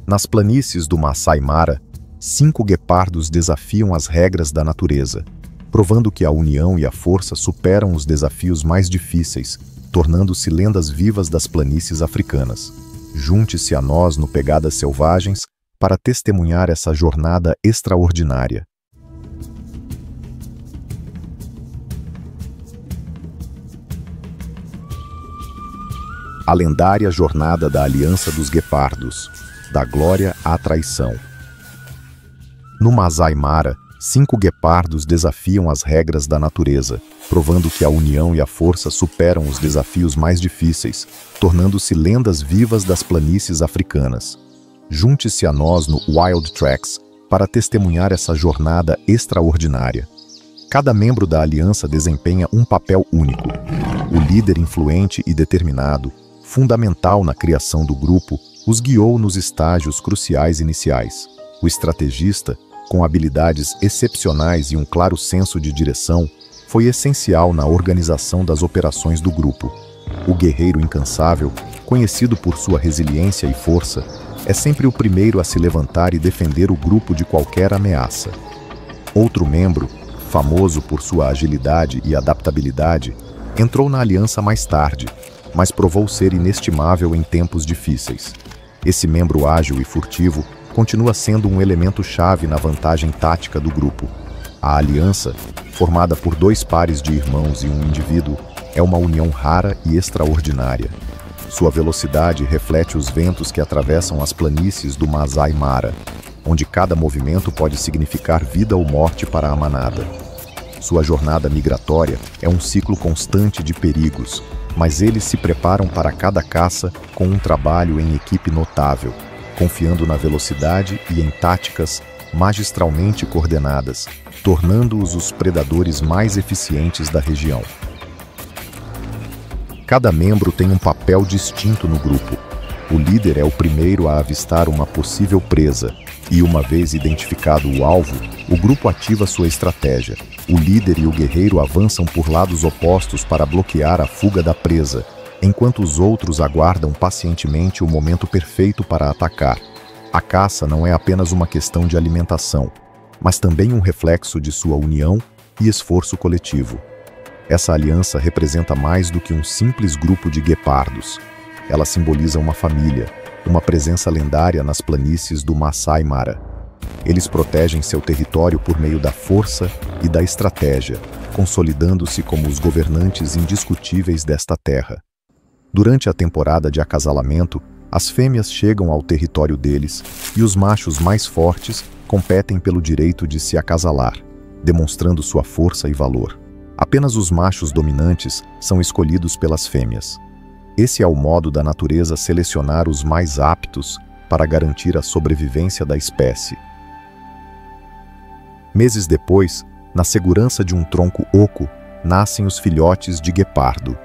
Nas planícies do Masai Mara, 5 guepardos desafiam as regras da natureza, provando que a união e a força superam os desafios mais difíceis, tornando-se lendas vivas das planícies africanas. Junte-se a nós no Pegadas Selvagens para testemunhar essa jornada extraordinária. A lendária jornada da Aliança dos Guepardos, da glória à traição. No Masai Mara, 5 guepardos desafiam as regras da natureza, provando que a união e a força superam os desafios mais difíceis, tornando-se lendas vivas das planícies africanas. Junte-se a nós no Wild Tracks para testemunhar essa jornada extraordinária. Cada membro da aliança desempenha um papel único. O líder influente e determinado, fundamental na criação do grupo, os guiou nos estágios cruciais iniciais. O estrategista, com habilidades excepcionais e um claro senso de direção, foi essencial na organização das operações do grupo. O guerreiro incansável, conhecido por sua resiliência e força, é sempre o primeiro a se levantar e defender o grupo de qualquer ameaça. Outro membro, famoso por sua agilidade e adaptabilidade, entrou na aliança mais tarde, mas provou ser inestimável em tempos difíceis. Esse membro ágil e furtivo continua sendo um elemento-chave na vantagem tática do grupo. A aliança, formada por 2 pares de irmãos e um indivíduo, é uma união rara e extraordinária. Sua velocidade reflete os ventos que atravessam as planícies do Masai Mara, onde cada movimento pode significar vida ou morte para a manada. Sua jornada migratória é um ciclo constante de perigos, mas eles se preparam para cada caça com um trabalho em equipe notável, confiando na velocidade e em táticas magistralmente coordenadas, tornando-os os predadores mais eficientes da região. Cada membro tem um papel distinto no grupo. O líder é o primeiro a avistar uma possível presa, e uma vez identificado o alvo, o grupo ativa sua estratégia. O líder e o guerreiro avançam por lados opostos para bloquear a fuga da presa, enquanto os outros aguardam pacientemente o momento perfeito para atacar. A caça não é apenas uma questão de alimentação, mas também um reflexo de sua união e esforço coletivo. Essa aliança representa mais do que um simples grupo de guepardos. Ela simboliza uma família, uma presença lendária nas planícies do Masai Mara. Eles protegem seu território por meio da força e da estratégia, consolidando-se como os governantes indiscutíveis desta terra. Durante a temporada de acasalamento, as fêmeas chegam ao território deles e os machos mais fortes competem pelo direito de se acasalar, demonstrando sua força e valor. Apenas os machos dominantes são escolhidos pelas fêmeas. Esse é o modo da natureza selecionar os mais aptos para garantir a sobrevivência da espécie. Meses depois, na segurança de um tronco oco, nascem os filhotes de guepardo.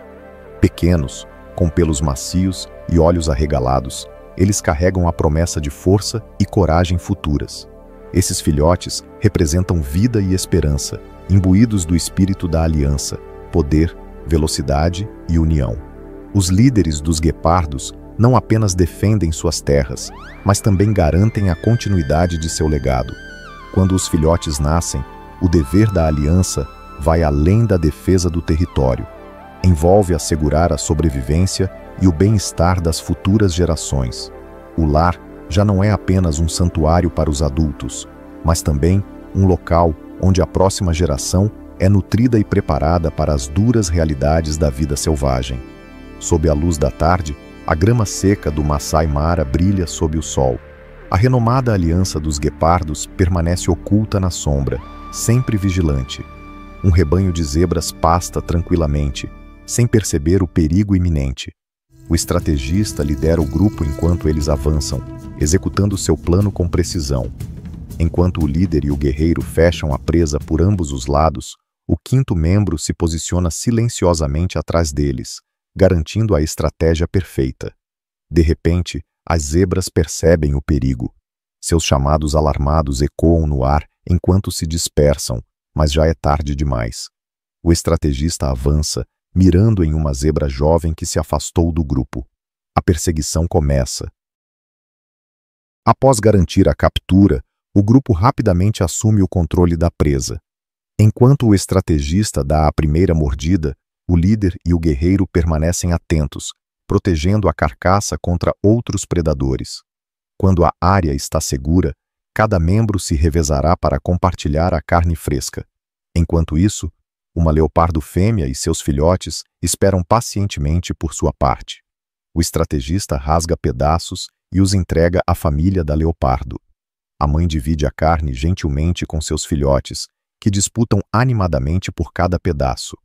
Pequenos, com pelos macios e olhos arregalados, eles carregam a promessa de força e coragem futuras. Esses filhotes representam vida e esperança, imbuídos do espírito da aliança, poder, velocidade e união. Os líderes dos guepardos não apenas defendem suas terras, mas também garantem a continuidade de seu legado. Quando os filhotes nascem, o dever da aliança vai além da defesa do território. Envolve assegurar a sobrevivência e o bem-estar das futuras gerações. O lar já não é apenas um santuário para os adultos, mas também um local onde a próxima geração é nutrida e preparada para as duras realidades da vida selvagem. Sob a luz da tarde, a grama seca do Masai Mara brilha sob o sol. A renomada aliança dos guepardos permanece oculta na sombra, sempre vigilante. Um rebanho de zebras pasta tranquilamente, sem perceber o perigo iminente. O estrategista lidera o grupo enquanto eles avançam, executando seu plano com precisão. Enquanto o líder e o guerreiro fecham a presa por ambos os lados, o 5º membro se posiciona silenciosamente atrás deles, garantindo a estratégia perfeita. De repente, as zebras percebem o perigo. Seus chamados alarmados ecoam no ar enquanto se dispersam, mas já é tarde demais. O estrategista avança, mirando em uma zebra jovem que se afastou do grupo. A perseguição começa. Após garantir a captura, o grupo rapidamente assume o controle da presa. Enquanto o estrategista dá a primeira mordida, o líder e o guerreiro permanecem atentos, protegendo a carcaça contra outros predadores. Quando a área está segura, cada membro se revezará para compartilhar a carne fresca. Enquanto isso, uma leopardo fêmea e seus filhotes esperam pacientemente por sua parte. O estrategista rasga pedaços e os entrega à família da leopardo. A mãe divide a carne gentilmente com seus filhotes, que disputam animadamente por cada pedaço.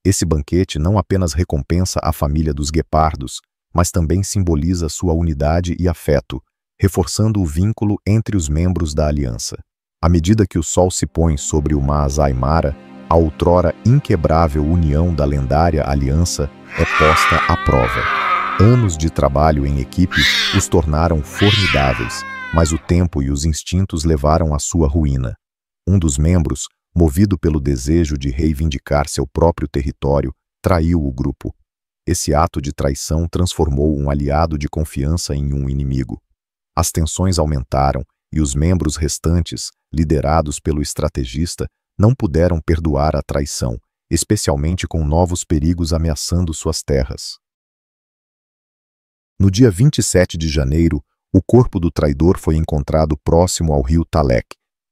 Esse banquete não apenas recompensa a família dos guepardos, mas também simboliza sua unidade e afeto, reforçando o vínculo entre os membros da aliança. À medida que o sol se põe sobre o Masai Mara, a outrora inquebrável união da lendária aliança é posta à prova. Anos de trabalho em equipe os tornaram formidáveis, mas o tempo e os instintos levaram à sua ruína. Um dos membros, movido pelo desejo de reivindicar seu próprio território, traiu o grupo. Esse ato de traição transformou um aliado de confiança em um inimigo. As tensões aumentaram e os membros restantes, liderados pelo estrategista, não puderam perdoar a traição, especialmente com novos perigos ameaçando suas terras. No dia 27 de janeiro, o corpo do traidor foi encontrado próximo ao rio Talek,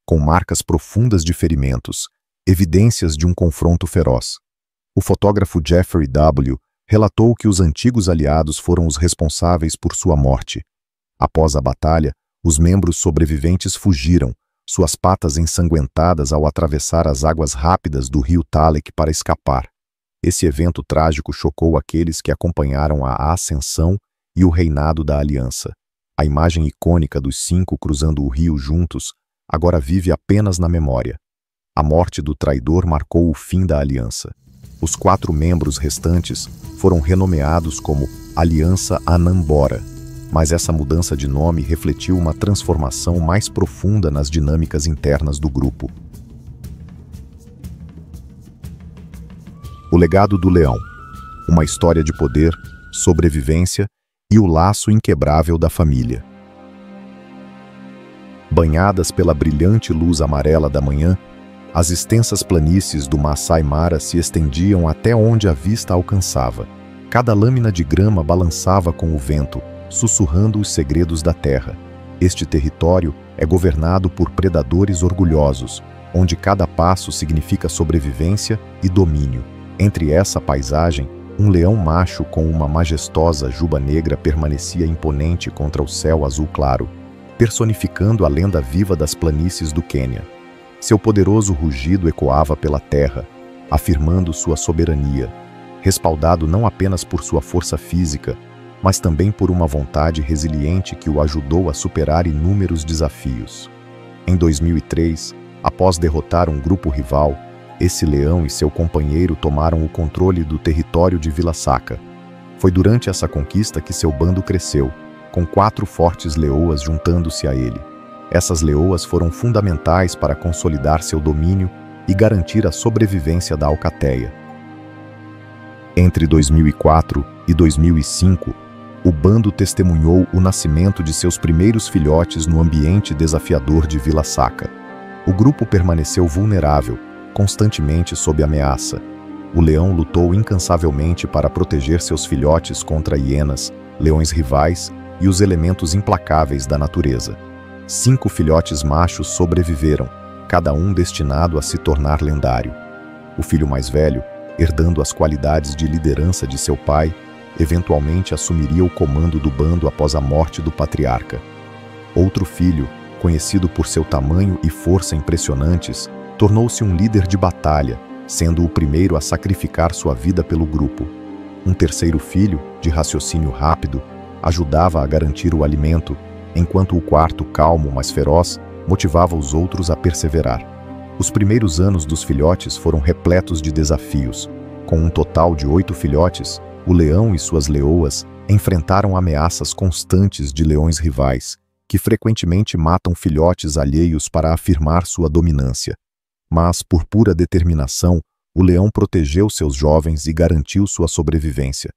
com marcas profundas de ferimentos, evidências de um confronto feroz. O fotógrafo Jeffrey W. relatou que os antigos aliados foram os responsáveis por sua morte. Após a batalha, os membros sobreviventes fugiram, suas patas ensanguentadas ao atravessar as águas rápidas do rio Talek para escapar. Esse evento trágico chocou aqueles que acompanharam a ascensão e o reinado da aliança. A imagem icônica dos 5 cruzando o rio juntos agora vive apenas na memória. A morte do traidor marcou o fim da aliança. Os 4 membros restantes foram renomeados como Aliança Anambora, mas essa mudança de nome refletiu uma transformação mais profunda nas dinâmicas internas do grupo. O legado do leão. Uma história de poder, sobrevivência e o laço inquebrável da família. Banhadas pela brilhante luz amarela da manhã, as extensas planícies do Masai Mara se estendiam até onde a vista alcançava. Cada lâmina de grama balançava com o vento, sussurrando os segredos da terra. Este território é governado por predadores orgulhosos, onde cada passo significa sobrevivência e domínio. Entre essa paisagem, um leão macho com uma majestosa juba negra permanecia imponente contra o céu azul claro, personificando a lenda viva das planícies do Quênia. Seu poderoso rugido ecoava pela terra, afirmando sua soberania, respaldado não apenas por sua força física, mas também por uma vontade resiliente que o ajudou a superar inúmeros desafios. Em 2003, após derrotar um grupo rival, esse leão e seu companheiro tomaram o controle do território de Vila Sacra. Foi durante essa conquista que seu bando cresceu, com 4 fortes leoas juntando-se a ele. Essas leoas foram fundamentais para consolidar seu domínio e garantir a sobrevivência da alcateia. Entre 2004 e 2005, o bando testemunhou o nascimento de seus primeiros filhotes no ambiente desafiador de Vila Sacra. O grupo permaneceu vulnerável, constantemente sob ameaça. O leão lutou incansavelmente para proteger seus filhotes contra hienas, leões rivais e os elementos implacáveis da natureza. 5 filhotes machos sobreviveram, cada um destinado a se tornar lendário. O filho mais velho, herdando as qualidades de liderança de seu pai, eventualmente assumiria o comando do bando após a morte do patriarca. Outro filho, conhecido por seu tamanho e força impressionantes, tornou-se um líder de batalha, sendo o primeiro a sacrificar sua vida pelo grupo. Um terceiro filho, de raciocínio rápido, ajudava a garantir o alimento, enquanto o quarto, calmo, mas feroz, motivava os outros a perseverar. Os primeiros anos dos filhotes foram repletos de desafios. Com um total de 8 filhotes, o leão e suas leoas enfrentaram ameaças constantes de leões rivais, que frequentemente matam filhotes alheios para afirmar sua dominância. Mas, por pura determinação, o leão protegeu seus jovens e garantiu sua sobrevivência.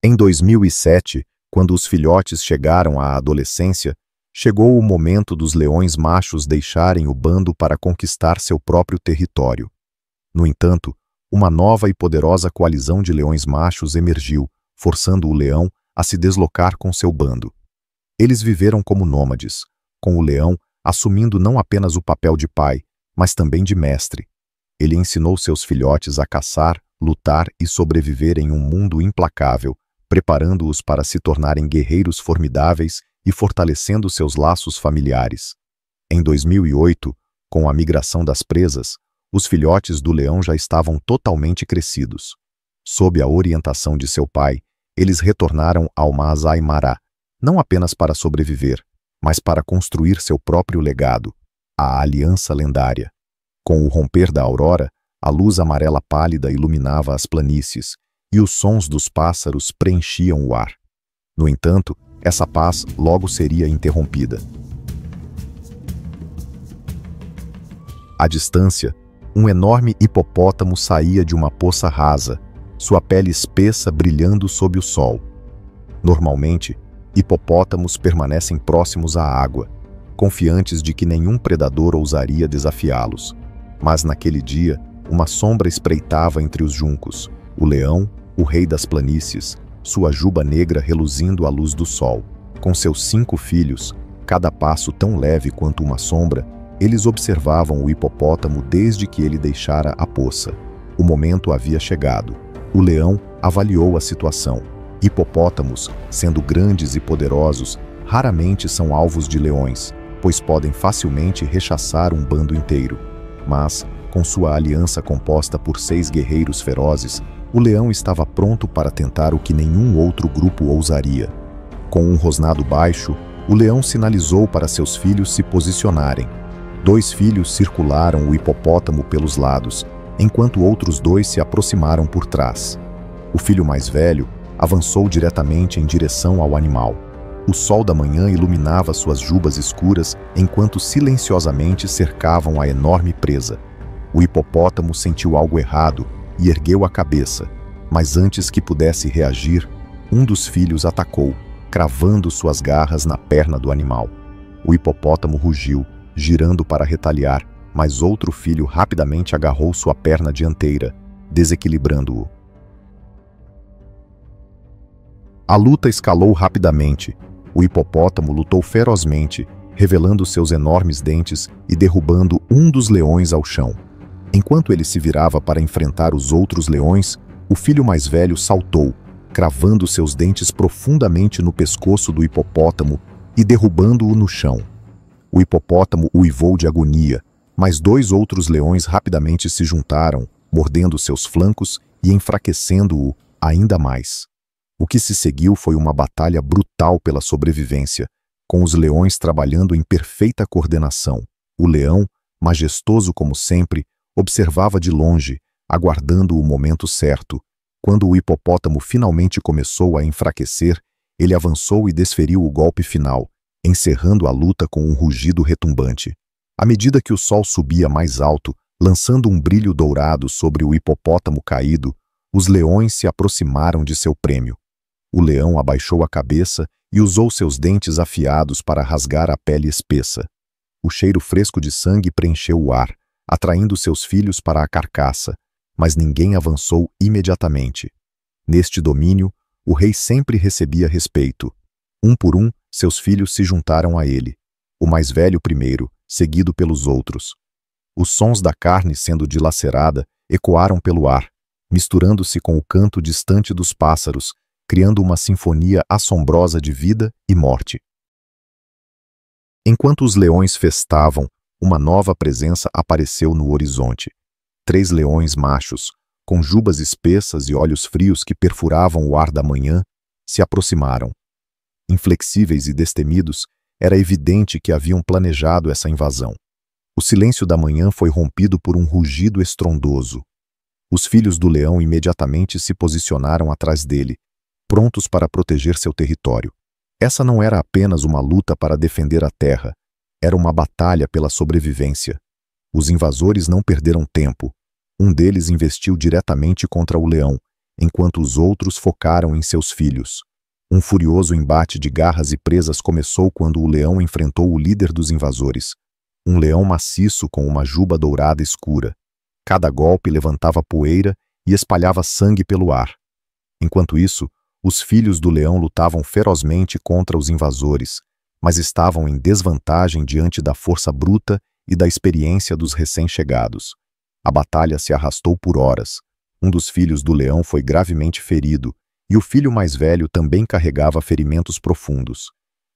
Em 2007, quando os filhotes chegaram à adolescência, Chegou o momento dos leões machos deixarem o bando para conquistar seu próprio território. No entanto, uma nova e poderosa coalizão de leões machos emergiu, forçando o leão a se deslocar com seu bando. Eles viveram como nômades, com o leão assumindo não apenas o papel de pai, mas também de mestre. Ele ensinou seus filhotes a caçar, lutar e sobreviver em um mundo implacável, preparando-os para se tornarem guerreiros formidáveis e fortalecendo seus laços familiares. Em 2008, com a migração das presas, os filhotes do leão já estavam totalmente crescidos. Sob a orientação de seu pai, eles retornaram ao Masai Mara, não apenas para sobreviver, mas para construir seu próprio legado, a Aliança Lendária. Com o romper da aurora, a luz amarela pálida iluminava as planícies, e os sons dos pássaros preenchiam o ar. No entanto, essa paz logo seria interrompida. À distância, um enorme hipopótamo saía de uma poça rasa, sua pele espessa brilhando sob o sol. Normalmente, hipopótamos permanecem próximos à água, confiantes de que nenhum predador ousaria desafiá-los. Mas naquele dia, uma sombra espreitava entre os juncos, o leão, o rei das planícies, sua juba negra reluzindo à luz do sol. Com seus 5 filhos, cada passo tão leve quanto uma sombra, eles observavam o hipopótamo desde que ele deixara a poça. O momento havia chegado. O leão avaliou a situação. Hipopótamos, sendo grandes e poderosos, raramente são alvos de leões, pois podem facilmente rechaçar um bando inteiro. Mas, com sua aliança composta por 6 guerreiros ferozes, o leão estava pronto para tentar o que nenhum outro grupo ousaria. Com um rosnado baixo, o leão sinalizou para seus filhos se posicionarem. 2 filhos circularam o hipopótamo pelos lados, enquanto outros 2 se aproximaram por trás. O filho mais velho avançou diretamente em direção ao animal. O sol da manhã iluminava suas jubas escuras enquanto silenciosamente cercavam a enorme presa. O hipopótamo sentiu algo errado e ergueu a cabeça, mas antes que pudesse reagir, um dos filhos atacou, cravando suas garras na perna do animal. O hipopótamo rugiu, girando para retaliar, mas outro filho rapidamente agarrou sua perna dianteira, desequilibrando-o. A luta escalou rapidamente. O hipopótamo lutou ferozmente, revelando seus enormes dentes e derrubando um dos leões ao chão. Enquanto ele se virava para enfrentar os outros leões, o filho mais velho saltou, cravando seus dentes profundamente no pescoço do hipopótamo e derrubando-o no chão. O hipopótamo uivou de agonia, mas 2 outros leões rapidamente se juntaram, mordendo seus flancos e enfraquecendo-o ainda mais. O que se seguiu foi uma batalha brutal pela sobrevivência, com os leões trabalhando em perfeita coordenação. O leão, majestoso como sempre, observava de longe, aguardando o momento certo. Quando o hipopótamo finalmente começou a enfraquecer, ele avançou e desferiu o golpe final, encerrando a luta com um rugido retumbante. À medida que o sol subia mais alto, lançando um brilho dourado sobre o hipopótamo caído, os leões se aproximaram de seu prêmio. O leão abaixou a cabeça e usou seus dentes afiados para rasgar a pele espessa. O cheiro fresco de sangue preencheu o ar, atraindo seus filhos para a carcaça, mas ninguém avançou imediatamente. Neste domínio, o rei sempre recebia respeito. Um por um, seus filhos se juntaram a ele. O mais velho primeiro, seguido pelos outros. Os sons da carne sendo dilacerada ecoaram pelo ar, misturando-se com o canto distante dos pássaros, criando uma sinfonia assombrosa de vida e morte. Enquanto os leões festavam, uma nova presença apareceu no horizonte. 3 leões machos, com jubas espessas e olhos frios que perfuravam o ar da manhã, se aproximaram. Inflexíveis e destemidos, era evidente que haviam planejado essa invasão. O silêncio da manhã foi rompido por um rugido estrondoso. Os filhos do leão imediatamente se posicionaram atrás dele, prontos para proteger seu território. Essa não era apenas uma luta para defender a terra, era uma batalha pela sobrevivência. Os invasores não perderam tempo. Um deles investiu diretamente contra o leão, enquanto os outros focaram em seus filhos. Um furioso embate de garras e presas começou quando o leão enfrentou o líder dos invasores, um leão maciço com uma juba dourada escura. Cada golpe levantava poeira e espalhava sangue pelo ar. Enquanto isso, os filhos do leão lutavam ferozmente contra os invasores, mas estavam em desvantagem diante da força bruta e da experiência dos recém-chegados. A batalha se arrastou por horas. Um dos filhos do leão foi gravemente ferido, e o filho mais velho também carregava ferimentos profundos.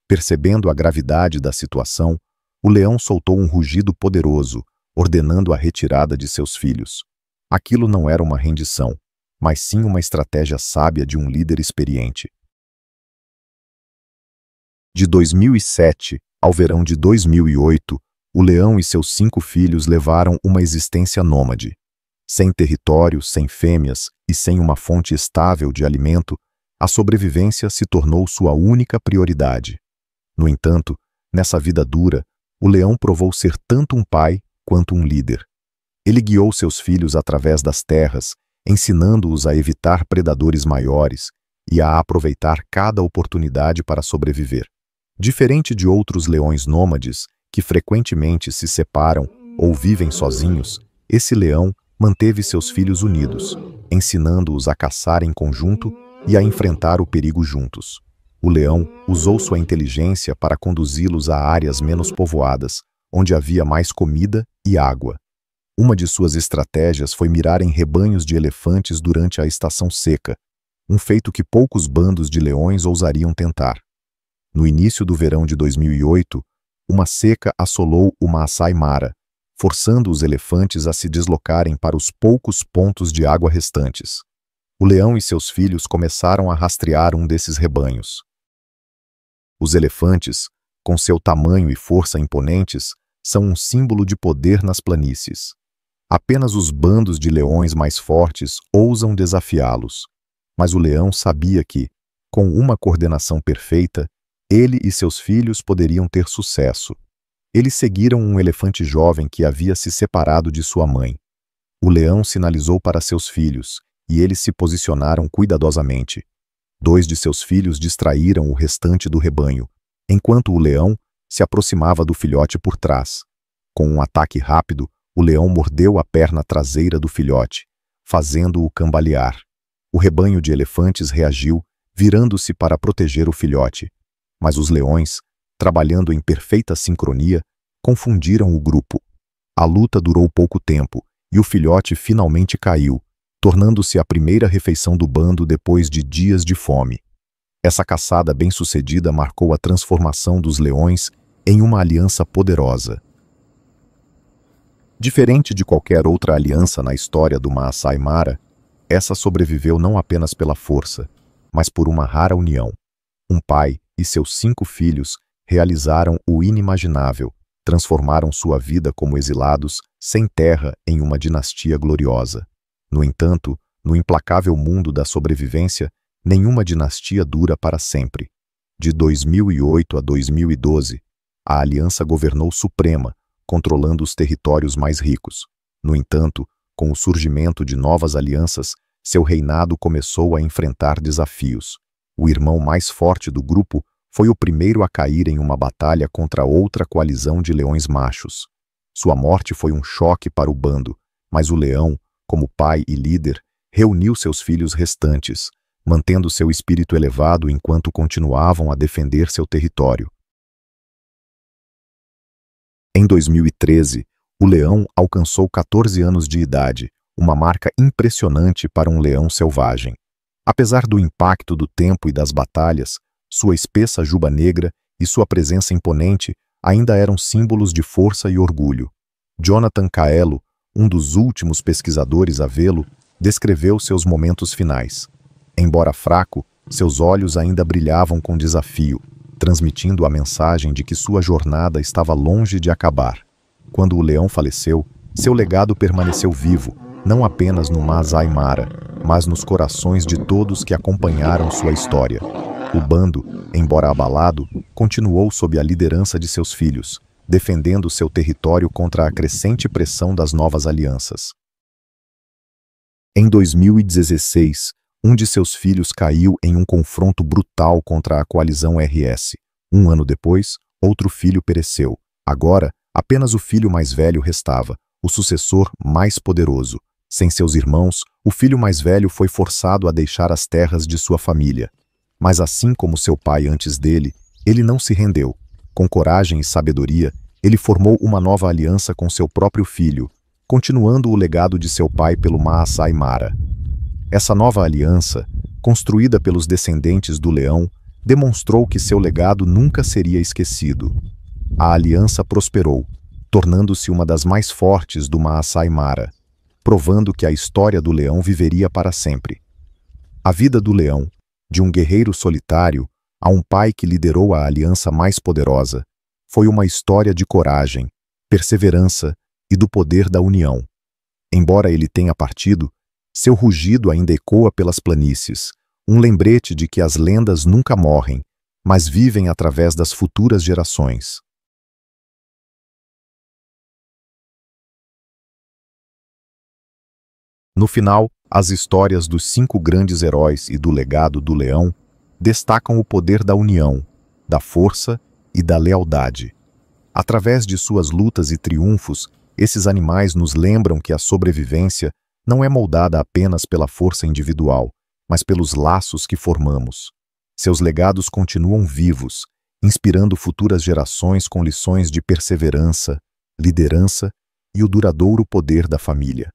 Percebendo a gravidade da situação, o leão soltou um rugido poderoso, ordenando a retirada de seus filhos. Aquilo não era uma rendição, mas sim uma estratégia sábia de um líder experiente. De 2007 ao verão de 2008, o leão e seus 5 filhos levaram uma existência nômade. Sem território, sem fêmeas e sem uma fonte estável de alimento, a sobrevivência se tornou sua única prioridade. No entanto, nessa vida dura, o leão provou ser tanto um pai quanto um líder. Ele guiou seus filhos através das terras, ensinando-os a evitar predadores maiores e a aproveitar cada oportunidade para sobreviver. Diferente de outros leões nômades, que frequentemente se separam ou vivem sozinhos, esse leão manteve seus filhos unidos, ensinando-os a caçar em conjunto e a enfrentar o perigo juntos. O leão usou sua inteligência para conduzi-los a áreas menos povoadas, onde havia mais comida e água. Uma de suas estratégias foi mirar em rebanhos de elefantes durante a estação seca, um feito que poucos bandos de leões ousariam tentar. No início do verão de 2008, uma seca assolou o Maasai Mara, forçando os elefantes a se deslocarem para os poucos pontos de água restantes. O leão e seus filhos começaram a rastrear um desses rebanhos. Os elefantes, com seu tamanho e força imponentes, são um símbolo de poder nas planícies. Apenas os bandos de leões mais fortes ousam desafiá-los. Mas o leão sabia que, com uma coordenação perfeita, ele e seus filhos poderiam ter sucesso. Eles seguiram um elefante jovem que havia se separado de sua mãe. O leão sinalizou para seus filhos, e eles se posicionaram cuidadosamente. 2 de seus filhos distraíram o restante do rebanho, enquanto o leão se aproximava do filhote por trás. Com um ataque rápido, o leão mordeu a perna traseira do filhote, fazendo-o cambalear. O rebanho de elefantes reagiu, virando-se para proteger o filhote. Mas os leões, trabalhando em perfeita sincronia, confundiram o grupo. A luta durou pouco tempo, e o filhote finalmente caiu, tornando-se a primeira refeição do bando depois de dias de fome. Essa caçada bem-sucedida marcou a transformação dos leões em uma aliança poderosa. Diferente de qualquer outra aliança na história do Maasai Mara, essa sobreviveu não apenas pela força, mas por uma rara união. Um pai e seus 5 filhos realizaram o inimaginável, transformaram sua vida como exilados, sem terra, em uma dinastia gloriosa. No entanto, no implacável mundo da sobrevivência, nenhuma dinastia dura para sempre. De 2008 a 2012, a aliança governou suprema, controlando os territórios mais ricos. No entanto, com o surgimento de novas alianças, seu reinado começou a enfrentar desafios. O irmão mais forte do grupo foi o primeiro a cair em uma batalha contra outra coalizão de leões machos. Sua morte foi um choque para o bando, mas o leão, como pai e líder, reuniu seus filhos restantes, mantendo seu espírito elevado enquanto continuavam a defender seu território. Em 2013, o leão alcançou 14 anos de idade, uma marca impressionante para um leão selvagem. Apesar do impacto do tempo e das batalhas, sua espessa juba negra e sua presença imponente ainda eram símbolos de força e orgulho. Jonathan Kaelo, um dos últimos pesquisadores a vê-lo, descreveu seus momentos finais. Embora fraco, seus olhos ainda brilhavam com desafio, transmitindo a mensagem de que sua jornada estava longe de acabar. Quando o leão faleceu, seu legado permaneceu vivo, não apenas no Maasai Mara, mas nos corações de todos que acompanharam sua história. O bando, embora abalado, continuou sob a liderança de seus filhos, defendendo seu território contra a crescente pressão das novas alianças. Em 2016, Um de seus filhos caiu em um confronto brutal contra a coalizão RS. Um ano depois, outro filho pereceu. Agora, apenas o filho mais velho restava, o sucessor mais poderoso. Sem seus irmãos, o filho mais velho foi forçado a deixar as terras de sua família. Mas assim como seu pai antes dele, ele não se rendeu. Com coragem e sabedoria, ele formou uma nova aliança com seu próprio filho, continuando o legado de seu pai pelo Maasai Mara. Essa nova aliança, construída pelos descendentes do leão, demonstrou que seu legado nunca seria esquecido. A aliança prosperou, tornando-se uma das mais fortes do Maasai Mara, provando que a história do leão viveria para sempre. A vida do leão, de um guerreiro solitário a um pai que liderou a aliança mais poderosa, foi uma história de coragem, perseverança e do poder da união. Embora ele tenha partido, seu rugido ainda ecoa pelas planícies, um lembrete de que as lendas nunca morrem, mas vivem através das futuras gerações. No final, as histórias dos 5 grandes heróis e do legado do leão destacam o poder da união, da força e da lealdade. Através de suas lutas e triunfos, esses animais nos lembram que a sobrevivência não é moldada apenas pela força individual, mas pelos laços que formamos. Seus legados continuam vivos, inspirando futuras gerações com lições de perseverança, liderança e o duradouro poder da família.